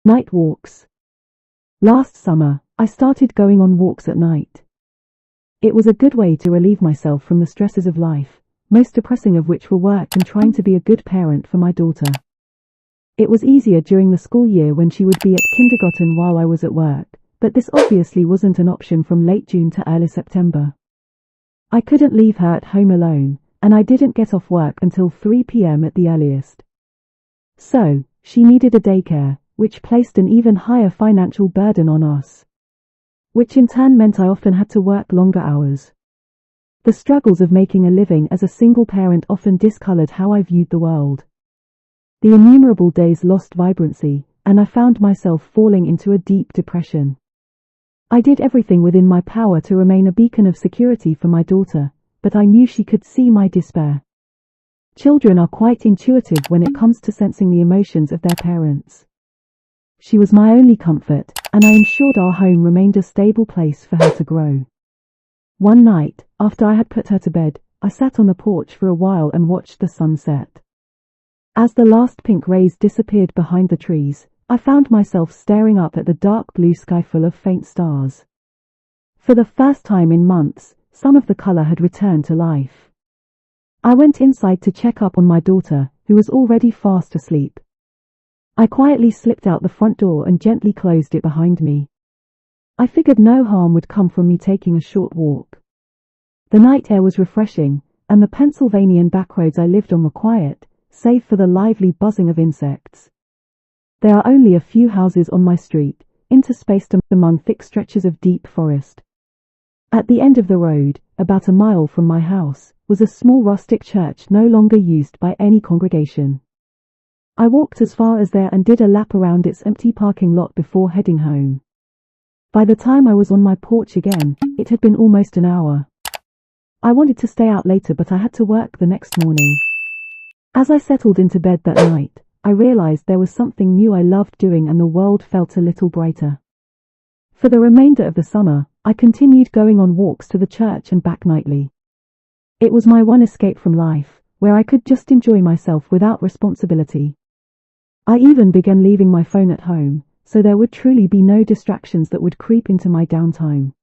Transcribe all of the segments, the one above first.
Night walks. Last summer, I started going on walks at night. It was a good way to relieve myself from the stresses of life, most depressing of which were work and trying to be a good parent for my daughter. It was easier during the school year when she would be at kindergarten while I was at work, but this obviously wasn't an option from late June to early September. I couldn't leave her at home alone, and I didn't get off work until 3 p.m. at the earliest. So, she needed a daycare, which placed an even higher financial burden on us. Which in turn meant I often had to work longer hours. The struggles of making a living as a single parent often discolored how I viewed the world. The innumerable days lost vibrancy, and I found myself falling into a deep depression. I did everything within my power to remain a beacon of security for my daughter, but I knew she could see my despair. Children are quite intuitive when it comes to sensing the emotions of their parents. She was my only comfort, and I ensured our home remained a stable place for her to grow. One night, after I had put her to bed, I sat on the porch for a while and watched the sun set. As the last pink rays disappeared behind the trees, I found myself staring up at the dark blue sky full of faint stars. For the first time in months, some of the color had returned to life. I went inside to check up on my daughter, who was already fast asleep. I quietly slipped out the front door and gently closed it behind me. I figured no harm would come from me taking a short walk. The night air was refreshing, and the Pennsylvanian backroads I lived on were quiet, save for the lively buzzing of insects. There are only a few houses on my street, interspaced among thick stretches of deep forest. At the end of the road, about a mile from my house, was a small rustic church no longer used by any congregation. I walked as far as there and did a lap around its empty parking lot before heading home. By the time I was on my porch again, it had been almost an hour. I wanted to stay out later, but I had to work the next morning. As I settled into bed that night, I realized there was something new I loved doing and the world felt a little brighter. For the remainder of the summer, I continued going on walks to the church and back nightly. It was my one escape from life, where I could just enjoy myself without responsibility. I even began leaving my phone at home, so there would truly be no distractions that would creep into my downtime.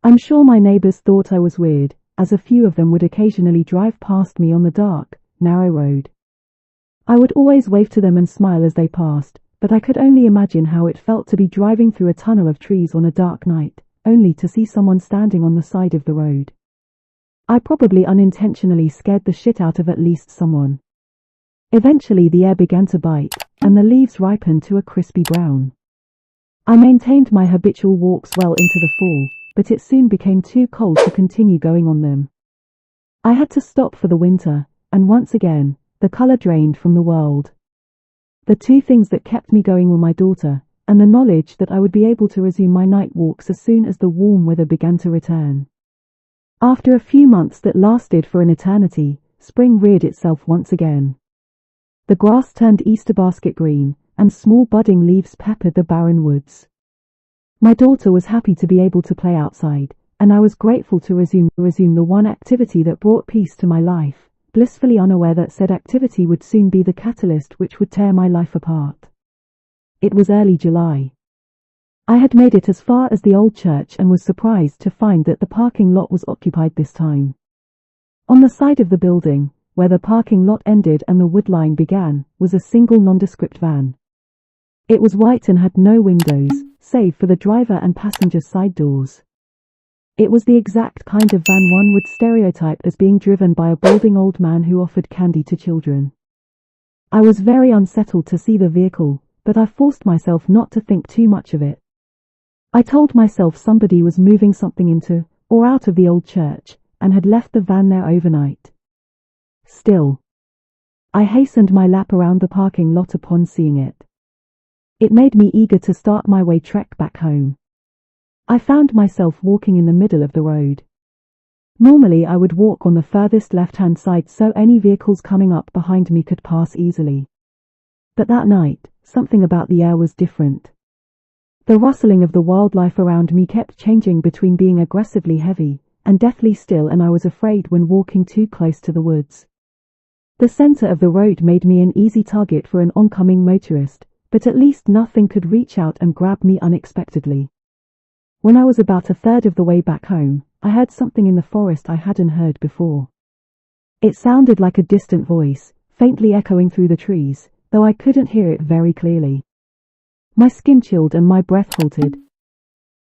I'm sure my neighbors thought I was weird, as a few of them would occasionally drive past me on the dark, narrow road. I would always wave to them and smile as they passed, but I could only imagine how it felt to be driving through a tunnel of trees on a dark night, only to see someone standing on the side of the road. I probably unintentionally scared the shit out of at least someone. Eventually the air began to bite, and the leaves ripened to a crispy brown. I maintained my habitual walks well into the fall, but it soon became too cold to continue going on them. I had to stop for the winter, and once again, the color drained from the world. The two things that kept me going were my daughter, and the knowledge that I would be able to resume my night walks as soon as the warm weather began to return. After a few months that lasted for an eternity, spring reared itself once again. The grass turned Easter basket green, and small budding leaves peppered the barren woods. My daughter was happy to be able to play outside, and I was grateful to resume the one activity that brought peace to my life, blissfully unaware that said activity would soon be the catalyst which would tear my life apart. It was early July. I had made it as far as the old church and was surprised to find that the parking lot was occupied this time. On the side of the building, where the parking lot ended and the wood line began, was a single nondescript van. It was white and had no windows, save for the driver and passenger side doors. It was the exact kind of van one would stereotype as being driven by a balding old man who offered candy to children. I was very unsettled to see the vehicle, but I forced myself not to think too much of it. I told myself somebody was moving something into, or out of the old church, and had left the van there overnight. Still, I hastened my lap around the parking lot upon seeing it. It made me eager to start my trek back home. I found myself walking in the middle of the road. Normally I would walk on the furthest left-hand side so any vehicles coming up behind me could pass easily. But that night, something about the air was different. The rustling of the wildlife around me kept changing between being aggressively heavy and deathly still, and I was afraid when walking too close to the woods. The center of the road made me an easy target for an oncoming motorist, but at least nothing could reach out and grab me unexpectedly. When I was about a third of the way back home, I heard something in the forest I hadn't heard before. It sounded like a distant voice, faintly echoing through the trees, though I couldn't hear it very clearly. My skin chilled and my breath halted.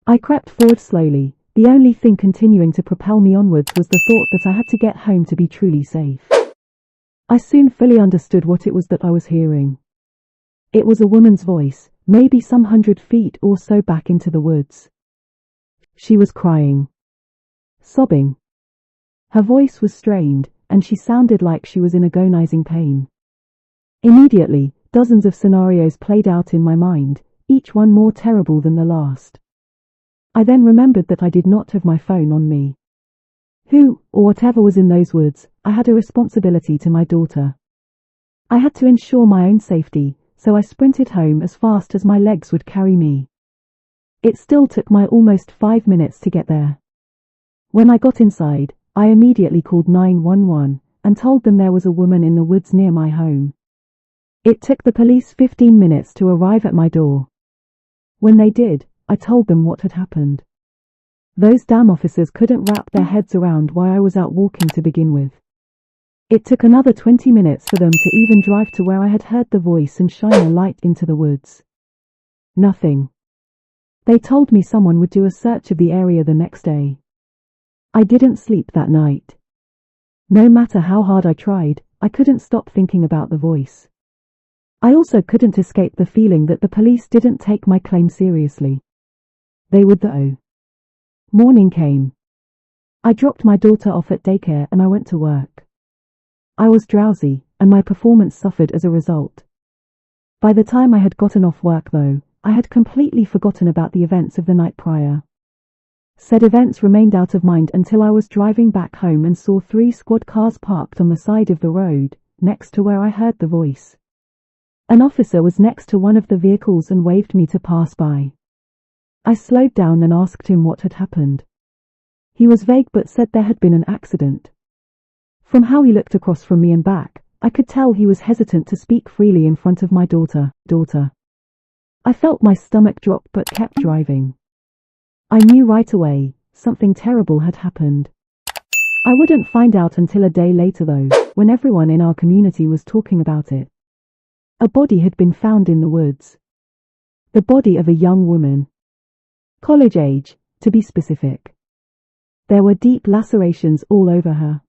I crept forward slowly. The only thing continuing to propel me onwards was the thought that I had to get home to be truly safe. I soon fully understood what it was that I was hearing. It was a woman's voice, maybe some 100 feet or so back into the woods. She was crying. Sobbing. Her voice was strained, and she sounded like she was in agonizing pain. Immediately, dozens of scenarios played out in my mind, each one more terrible than the last. I then remembered that I did not have my phone on me. Who, or whatever was in those woods, I had a responsibility to my daughter. I had to ensure my own safety, so I sprinted home as fast as my legs would carry me. It still took my almost 5 minutes to get there. When I got inside, I immediately called 911 and told them there was a woman in the woods near my home. It took the police 15 minutes to arrive at my door. When they did, I told them what had happened. Those damn officers couldn't wrap their heads around why I was out walking to begin with. It took another 20 minutes for them to even drive to where I had heard the voice and shine a light into the woods. Nothing. They told me someone would do a search of the area the next day. I didn't sleep that night. No matter how hard I tried, I couldn't stop thinking about the voice. I also couldn't escape the feeling that the police didn't take my claim seriously. They would though. Morning came. I dropped my daughter off at daycare and I went to work. I was drowsy, and my performance suffered as a result. By the time I had gotten off work though, I had completely forgotten about the events of the night prior. Said events remained out of mind until I was driving back home and saw 3 squad cars parked on the side of the road, next to where I heard the voice. An officer was next to one of the vehicles and waved me to pass by. I slowed down and asked him what had happened. He was vague but said there had been an accident. From how he looked across from me and back, I could tell he was hesitant to speak freely in front of my daughter. I felt my stomach drop but kept driving. I knew right away, something terrible had happened. I wouldn't find out until a day later though, when everyone in our community was talking about it. A body had been found in the woods. The body of a young woman. College age, to be specific. There were deep lacerations all over her.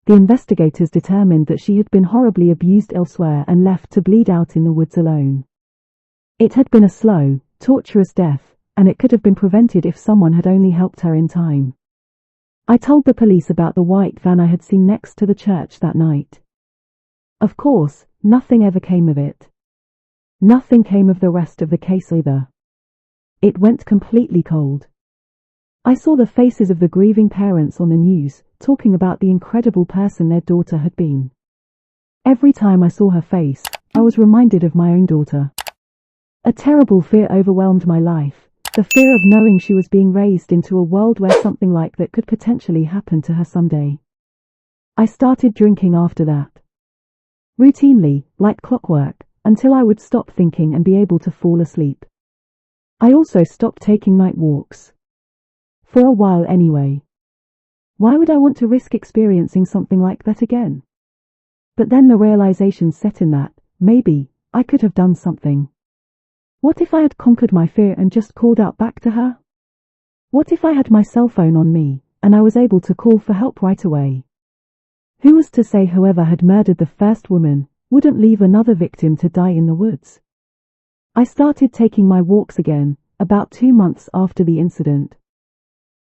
The investigators determined that she had been horribly abused elsewhere and left to bleed out in the woods alone. It had been a slow, torturous death, and it could have been prevented if someone had only helped her in time. I told the police about the white van I had seen next to the church that night. Of course, nothing ever came of it. Nothing came of the rest of the case either. It went completely cold. I saw the faces of the grieving parents on the news, talking about the incredible person their daughter had been. Every time I saw her face, I was reminded of my own daughter. A terrible fear overwhelmed my life, the fear of knowing she was being raised into a world where something like that could potentially happen to her someday. I started drinking after that. Routinely, like clockwork, until I would stop thinking and be able to fall asleep. I also stopped taking night walks. For a while anyway. Why would I want to risk experiencing something like that again? But then the realization set in that, maybe, I could have done something. What if I had conquered my fear and just called out back to her? What if I had my cell phone on me, and I was able to call for help right away? Who was to say whoever had murdered the first woman wouldn't leave another victim to die in the woods? I started taking my walks again, about 2 months after the incident.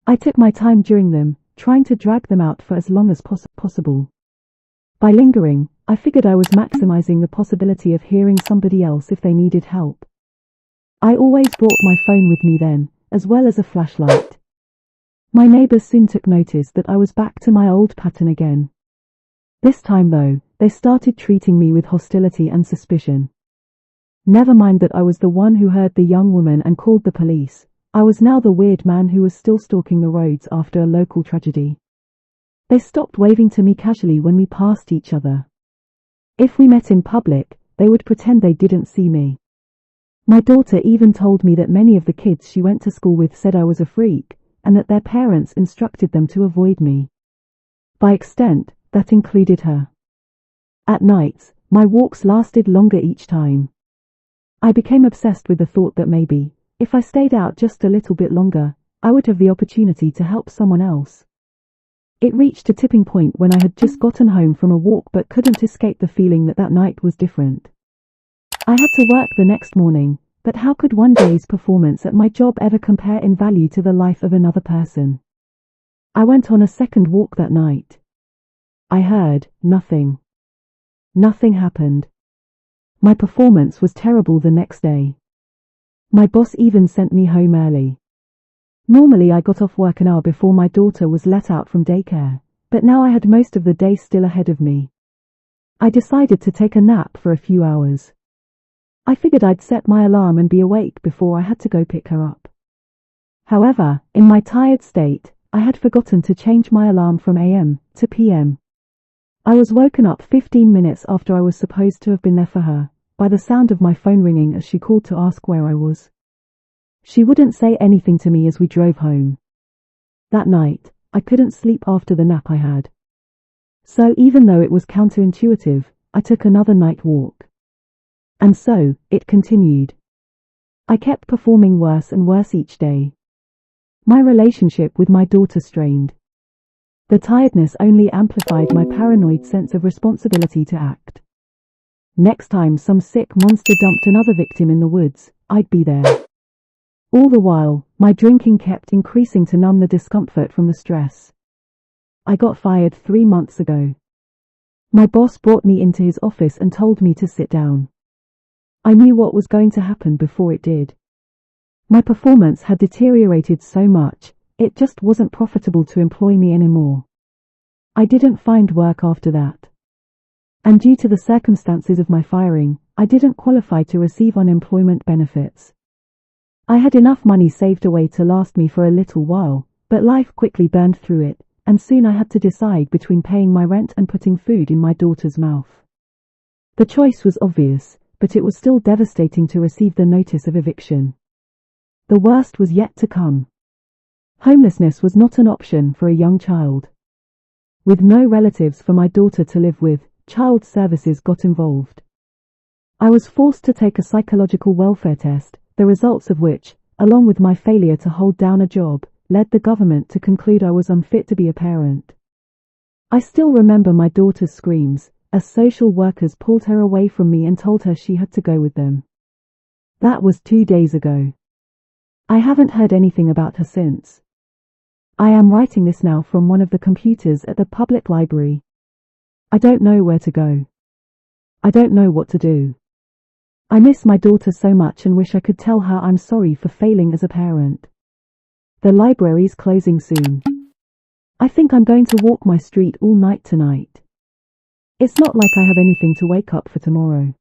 I took my time during them, trying to drag them out for as long as possible. By lingering, I figured I was maximizing the possibility of hearing somebody else if they needed help. I always brought my phone with me then, as well as a flashlight. My neighbors soon took notice that I was back to my old pattern again. This time though, they started treating me with hostility and suspicion. Never mind that I was the one who heard the young woman and called the police. I was now the weird man who was still stalking the roads after a local tragedy. They stopped waving to me casually when we passed each other. If we met in public, they would pretend they didn't see me. My daughter even told me that many of the kids she went to school with said I was a freak, and that their parents instructed them to avoid me. By extent, that included her. At nights, my walks lasted longer each time. I became obsessed with the thought that maybe, if I stayed out just a little bit longer, I would have the opportunity to help someone else. It reached a tipping point when I had just gotten home from a walk but couldn't escape the feeling that that night was different. I had to work the next morning, but how could one day's performance at my job ever compare in value to the life of another person? I went on a second walk that night. I heard nothing. Nothing happened. My performance was terrible the next day. My boss even sent me home early. Normally I got off work an hour before my daughter was let out from daycare, but now I had most of the day still ahead of me. I decided to take a nap for a few hours. I figured I'd set my alarm and be awake before I had to go pick her up. However, in my tired state, I had forgotten to change my alarm from AM to PM. I was woken up 15 minutes after I was supposed to have been there for her, by the sound of my phone ringing as she called to ask where I was. She wouldn't say anything to me as we drove home. That night, I couldn't sleep after the nap I had. So even though it was counterintuitive, I took another night walk. And so, it continued. I kept performing worse and worse each day. My relationship with my daughter strained. The tiredness only amplified my paranoid sense of responsibility to act. Next time some sick monster dumped another victim in the woods, I'd be there. All the while, my drinking kept increasing to numb the discomfort from the stress. I got fired 3 months ago. My boss brought me into his office and told me to sit down. I knew what was going to happen before it did. My performance had deteriorated so much, it just wasn't profitable to employ me anymore. I didn't find work after that. And due to the circumstances of my firing, I didn't qualify to receive unemployment benefits. I had enough money saved away to last me for a little while, but life quickly burned through it, and soon I had to decide between paying my rent and putting food in my daughter's mouth. The choice was obvious, but it was still devastating to receive the notice of eviction. The worst was yet to come. Homelessness was not an option for a young child. With no relatives for my daughter to live with, child services got involved. I was forced to take a psychological welfare test, the results of which, along with my failure to hold down a job, led the government to conclude I was unfit to be a parent. I still remember my daughter's screams, as social workers pulled her away from me and told her she had to go with them. That was 2 days ago. I haven't heard anything about her since. I am writing this now from one of the computers at the public library. I don't know where to go. I don't know what to do. I miss my daughter so much and wish I could tell her I'm sorry for failing as a parent. The library's closing soon. I think I'm going to walk my street all night tonight. It's not like I have anything to wake up for tomorrow.